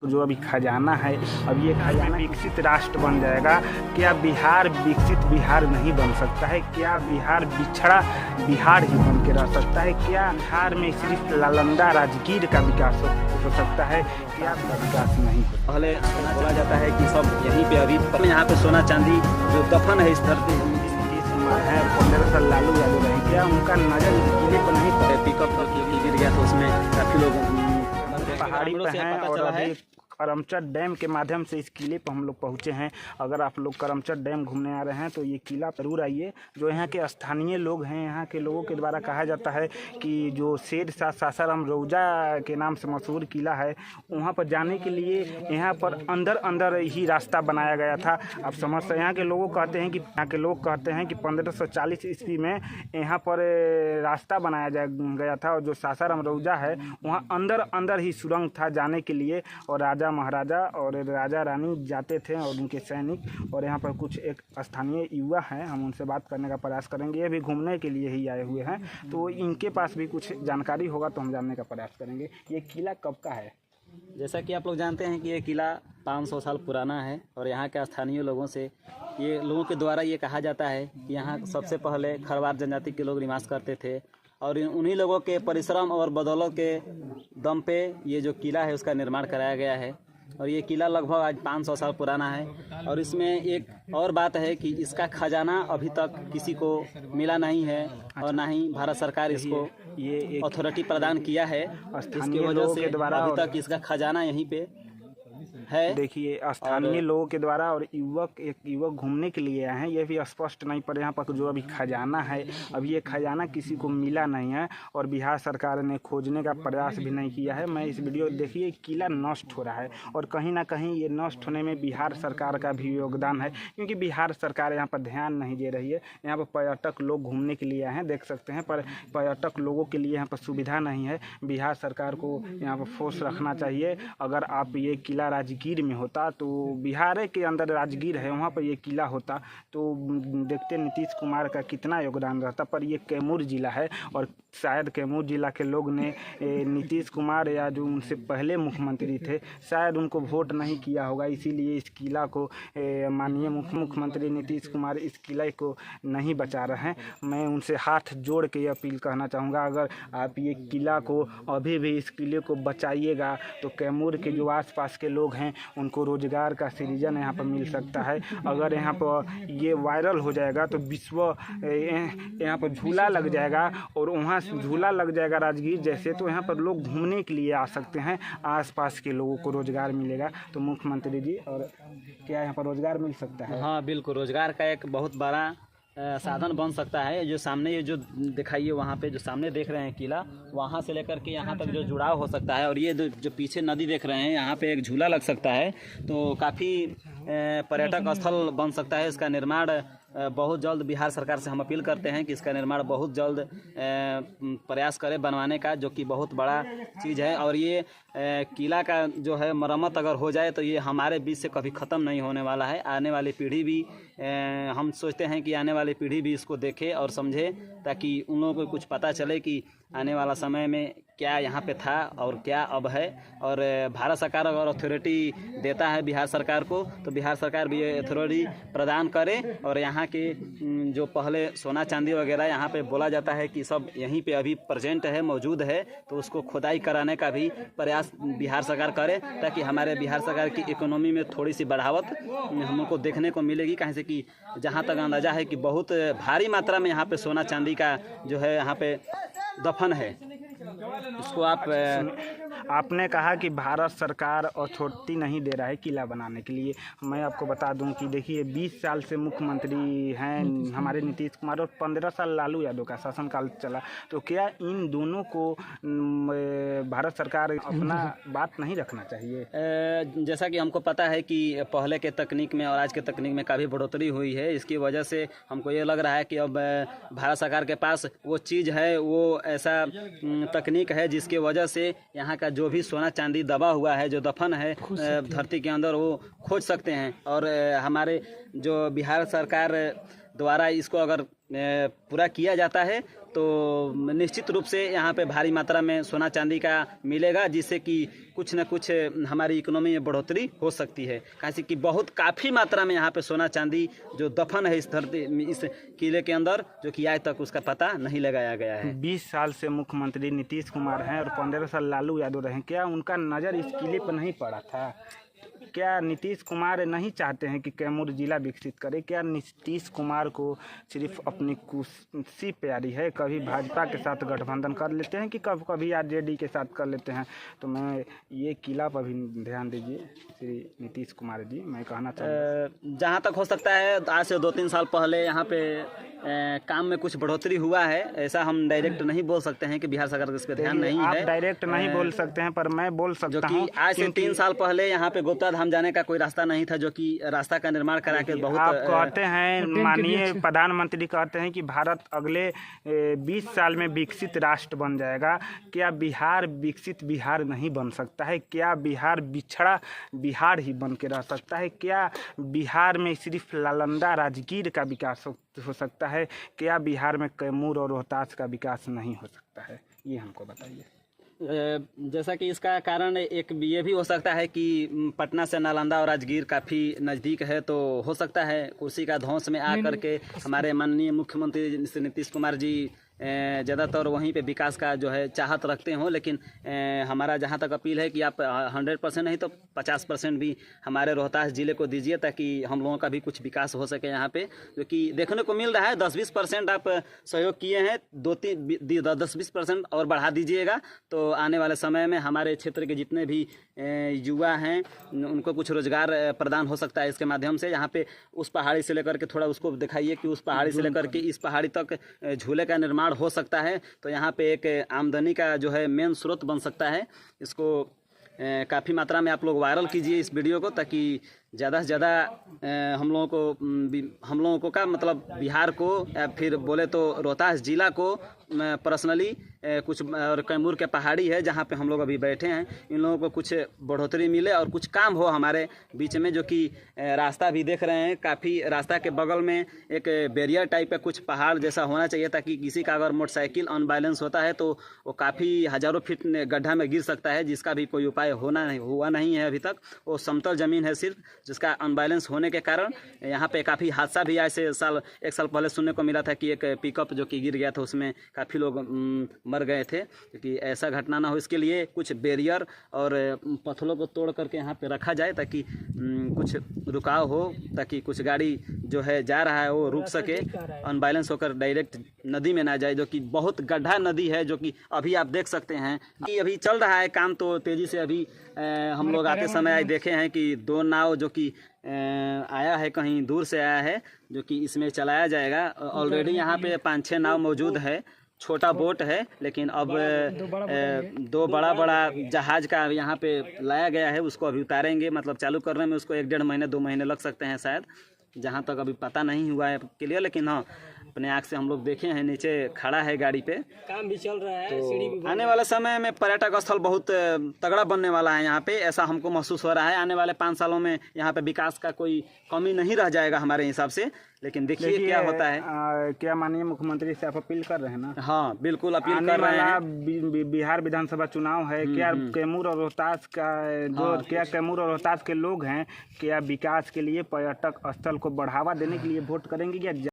जो अभी खजाना है, अब ये खजाना विकसित राष्ट्र बन जाएगा। क्या बिहार विकसित बिहार नहीं बन सकता है? क्या बिहार बिछड़ा बिहार ही बन के रह सकता है? क्या बिहार में सिर्फ नालंदा राजगीर का विकास हो सकता है? क्या विकास नहीं? पहले बोला जाता है कि सब यहीं पे अभी यहाँ पे सोना चांदी जो दफन है इस धरती है 15 साल लालू यादव रहे, क्या उनका नजर किले पर नहीं पड़े? पिकअप गिर गया तो उसमें काफी लोग पहाड़ी पे हैं और अभी करमचट डैम के माध्यम से इस किले पर हम लोग पहुँचे हैं। अगर आप लोग करमचट डैम घूमने आ रहे हैं तो ये किला जरूर आइए। जो यहाँ के स्थानीय लोग हैं, यहाँ के लोगों के द्वारा कहा जाता है कि जो शेर शाह सासाराम रौजा के नाम से मशहूर किला है, वहाँ पर जाने के लिए यहाँ पर अंदर अंदर ही रास्ता बनाया गया था। आप समझ सकते, यहाँ के लोग कहते हैं कि 1540 ईस्वी में यहाँ पर रास्ता बनाया गया था और जो सासाराम रौजा है वहाँ अंदर अंदर ही सुरंग था जाने के लिए, और राजा महाराजा और राजा रानी जाते थे और उनके सैनिक। और यहाँ पर कुछ एक स्थानीय युवा हैं, हम उनसे बात करने का प्रयास करेंगे। ये भी घूमने के लिए ही आए हुए हैं, तो इनके पास भी कुछ जानकारी होगा तो हम जानने का प्रयास करेंगे। ये किला कब का है? जैसा कि आप लोग जानते हैं कि ये किला 500 साल पुराना है और यहाँ के स्थानीय लोगों के द्वारा ये कहा जाता है कि यहाँ सबसे पहले खरवार जनजाति के लोग निवास करते थे और उन्हीं लोगों के परिश्रम और बदौलत के दम पे ये जो किला है उसका निर्माण कराया गया है। और ये किला लगभग आज 500 साल पुराना है। और इसमें एक और बात है कि इसका खजाना अभी तक किसी को मिला नहीं है और ना ही भारत सरकार इसको ये अथॉरिटी प्रदान किया है। इसकी वजह से अभी तक इसका खजाना यहीं पे है। देखिए, स्थानीय लोगों के द्वारा और एक युवक घूमने के लिए आए हैं, ये भी स्पष्ट नहीं पर यहाँ पर जो अभी खजाना है, अब ये खजाना किसी को मिला नहीं है और बिहार सरकार ने खोजने का प्रयास भी नहीं किया है। मैं इस वीडियो देखिए, किला नष्ट हो रहा है और कहीं ना कहीं ये नष्ट होने में बिहार सरकार का भी योगदान है, क्योंकि बिहार सरकार यहाँ पर ध्यान नहीं दे रही है। यहाँ पर पर्यटक लोग घूमने के लिए आए हैं, देख सकते हैं, पर पर्यटक लोगों के लिए यहाँ पर सुविधा नहीं है। बिहार सरकार को यहाँ पर फोर्स रखना चाहिए। अगर आप ये किला राजगीर में होता तो बिहार के अंदर राजगीर है, वहाँ पर ये किला होता तो देखते नीतीश कुमार का कितना योगदान रहता। पर ये कैमूर जिला है और शायद कैमूर जिला के लोग ने नीतीश कुमार या जो उनसे पहले मुख्यमंत्री थे शायद उनको वोट नहीं किया होगा, इसीलिए इस किला को माननीय मुख्यमंत्री नीतीश कुमार इस किले को नहीं बचा रहे हैं। मैं उनसे हाथ जोड़ के ये अपील करना चाहूँगा, अगर आप ये किला को अभी भी इस किले को बचाइएगा तो कैमूर के जो आसपास के लोग हैं उनको रोजगार का सृजन यहाँ पर मिल सकता है। अगर यहाँ पर ये वायरल हो जाएगा तो विश्व यहाँ पर झूला लग जाएगा और वहाँ झूला लग जाएगा राजगीर जैसे, तो यहाँ पर लोग घूमने के लिए आ सकते हैं, आसपास के लोगों को रोजगार मिलेगा। तो मुख्यमंत्री जी, और क्या यहाँ पर रोजगार मिल सकता है? हाँ बिल्कुल, रोजगार का एक बहुत बड़ा साधन बन सकता है। जो सामने ये जो दिखाइए वहाँ पे जो सामने देख रहे हैं किला, वहाँ से लेकर के यहाँ तक जो जुड़ाव हो सकता है। और ये जो पीछे नदी देख रहे हैं, यहाँ पे एक झूला लग सकता है, तो काफ़ी पर्यटक स्थल बन सकता है। इसका निर्माण बहुत जल्द बिहार सरकार से हम अपील करते हैं कि इसका निर्माण बहुत जल्द प्रयास करें बनवाने का, जो कि बहुत बड़ा चीज़ है। और ये किला का जो है मरम्मत अगर हो जाए तो ये हमारे बीच से कभी ख़त्म नहीं होने वाला है। आने वाली पीढ़ी भी हम सोचते हैं कि आने वाली पीढ़ी भी इसको देखे और समझे, ताकि उन लोगों को कुछ पता चले कि आने वाला समय में क्या यहाँ पे था और क्या अब है। और भारत सरकार अगर अथॉरिटी देता है बिहार सरकार को, तो बिहार सरकार भी अथॉरिटी प्रदान करे। और यहाँ के जो पहले सोना चांदी वगैरह यहाँ पे बोला जाता है कि सब यहीं पे अभी प्रेजेंट है, मौजूद है, तो उसको खुदाई कराने का भी प्रयास बिहार सरकार करे, ताकि हमारे बिहार सरकार की इकोनॉमी में थोड़ी सी बढ़ावत हमको देखने को मिलेगी। कहीं से कि जहाँ तक अंदाज़ा है कि बहुत भारी मात्रा में यहाँ पे सोना चांदी का जो है यहाँ पे दफन है। इसको आपने कहा कि भारत सरकार अथॉरिटी नहीं दे रहा है किला बनाने के लिए। मैं आपको बता दूं कि देखिए, 20 साल से मुख्यमंत्री हैं हमारे नीतीश कुमार और 15 साल लालू यादव का शासनकाल चला, तो क्या इन दोनों को भारत सरकार अपना बात नहीं रखना चाहिए? जैसा कि हमको पता है कि पहले के तकनीक में और आज के तकनीक में काफ़ी बढ़ोतरी हुई है, इसकी वजह से हमको ये लग रहा है कि अब भारत सरकार के पास वो चीज़ है, वो ऐसा तकनीक है जिसके वजह से यहाँ का जो भी सोना चांदी दबा हुआ है, जो दफन है धरती के अंदर, वो खोज सकते हैं। और हमारे जो बिहार सरकार द्वारा इसको अगर पूरा किया जाता है तो निश्चित रूप से यहाँ पे भारी मात्रा में सोना चांदी का मिलेगा, जिससे कि कुछ न कुछ हमारी इकोनॉमी में बढ़ोतरी हो सकती है। कैसे कि बहुत काफ़ी मात्रा में यहाँ पे सोना चांदी जो दफन है इस धरती इस किले के अंदर, जो कि आज तक उसका पता नहीं लगाया गया है। 20 साल से मुख्यमंत्री नीतीश कुमार हैं और 15 साल लालू यादव रहे, क्या उनका नज़र इस किले पर नहीं पड़ा था? क्या नीतीश कुमार नहीं चाहते हैं कि कैमूर जिला विकसित करे? क्या नीतीश कुमार को सिर्फ अपनी कुर्सी प्यारी है? कभी भाजपा के साथ गठबंधन कर लेते हैं कि कभी आरजेडी के साथ कर लेते हैं? तो मैं ये किला पर भी ध्यान दीजिए श्री नीतीश कुमार जी, मैं कहना चाहूँगा। जहाँ तक हो सकता है आज से 2-3 साल पहले यहाँ पे काम में कुछ बढ़ोतरी हुआ है, ऐसा हम डायरेक्ट नहीं बोल सकते हैं कि बिहार सरकार इस पर ध्यान नहीं आप है। डायरेक्ट नहीं बोल सकते हैं, पर मैं बोल सकता हूँ आज से 3 साल पहले यहाँ पे गुप्ता धाम जाने का कोई रास्ता नहीं था, जो कि रास्ता का निर्माण करा के बहुत आप कहते हैं, माननीय प्रधानमंत्री कहते हैं कि भारत अगले 20 साल में विकसित राष्ट्र बन जाएगा। क्या बिहार विकसित बिहार नहीं बन सकता है? क्या बिहार बिछड़ा बिहार ही बन के रह सकता है? क्या बिहार में सिर्फ नालंदा राजगीर का विकास हो सकता है? क्या बिहार में कैमूर और रोहतास का विकास नहीं हो सकता है? ये हमको बताइए। जैसा कि इसका कारण एक ये भी हो सकता है कि पटना से नालंदा और राजगीर काफ़ी नज़दीक है, तो हो सकता है कुर्सी का धौंस में आ करके हमारे माननीय मुख्यमंत्री श्री नीतीश कुमार जी ज़्यादातर वहीं पे विकास का जो है चाहत रखते हो। लेकिन हमारा जहाँ तक अपील है कि आप 100% नहीं तो 50% भी हमारे रोहतास ज़िले को दीजिए, ताकि हम लोगों का भी कुछ विकास हो सके यहाँ पे, जो कि देखने को मिल रहा है। 10-20% आप सहयोग किए हैं, 10-20% और बढ़ा दीजिएगा, तो आने वाले समय में हमारे क्षेत्र के जितने भी युवा हैं उनको कुछ रोज़गार प्रदान हो सकता है इसके माध्यम से। यहाँ पे उस पहाड़ी से लेकर के थोड़ा उसको दिखाइए कि उस पहाड़ी से लेकर के इस पहाड़ी तक झूले का निर्माण हो सकता है, तो यहाँ पे एक आमदनी का जो है मेन स्रोत बन सकता है। इसको काफ़ी मात्रा में आप लोग वायरल कीजिए इस वीडियो को, ताकि ज़्यादा से ज़्यादा हम लोगों को का मतलब बिहार को या फिर बोले तो रोहतास ज़िला को पर्सनली कुछ, और कैमूर के पहाड़ी है जहाँ पे हम लोग अभी बैठे हैं, इन लोगों को कुछ बढ़ोतरी मिले और कुछ काम हो हमारे बीच में। जो कि रास्ता भी देख रहे हैं, काफ़ी रास्ता के बगल में एक बैरियर टाइप का कुछ पहाड़ जैसा होना चाहिए, ताकि किसी का अगर मोटरसाइकिल अनबैलेंस होता है तो वो काफ़ी हज़ारों फीट गड्ढा में गिर सकता है, जिसका भी कोई उपाय हुआ नहीं है अभी तक। वो समतल ज़मीन है सिर्फ, जिसका अनबैलेंस होने के कारण यहाँ पे काफ़ी हादसा भी ऐसे एक साल पहले सुनने को मिला था कि एक पिकअप जो कि गिर गया था, उसमें काफ़ी लोग मर गए थे। क्योंकि ऐसा घटना ना हो, इसके लिए कुछ बैरियर और पत्थरों को तोड़ करके यहाँ पे रखा जाए, ताकि कुछ रुकाव हो, ताकि कुछ गाड़ी जो है जा रहा है वो रुक सके, अनबैलेंस होकर डायरेक्ट नदी में ना जाए, जो कि बहुत गड्ढा नदी है, जो कि अभी आप देख सकते हैं कि अभी चल रहा है काम तो तेज़ी से। अभी हम लोग आते समय आज देखे हैं कि 2 नाव जो कि आया है, कहीं दूर से आया है, जो कि इसमें चलाया जाएगा। ऑलरेडी यहाँ पे 5-6 नाव मौजूद है, छोटा बोट है, लेकिन अब 2 बड़ा जहाज का यहाँ पे लाया गया है, उसको अभी उतारेंगे। मतलब चालू करने में उसको 1-1.5 महीने 2 महीने लग सकते हैं शायद, जहाँ तक अभी पता नहीं हुआ है क्लियर। लेकिन हाँ, अपने आँख से हम लोग देखे हैं, नीचे खड़ा है गाड़ी पे, काम भी चल रहा है। तो आने वाले समय में पर्यटक स्थल बहुत तगड़ा बनने वाला है यहाँ पे, ऐसा हमको महसूस हो रहा है। आने वाले 5 सालों में यहाँ पे विकास का कोई कमी नहीं रह जाएगा हमारे हिसाब से। लेकिन देखिए क्या होता है। क्या माननीय मुख्यमंत्री से आप अपील कर रहे हैं ना? हाँ बिल्कुल अपील कर रहे हैं। बिहार विधानसभा चुनाव है, क्या कैमूर और रोहतास का क्या कैमूर और रोहतास के लोग हैं, क्या विकास के लिए पर्यटक स्थल को बढ़ावा देने के लिए वोट करेंगे? या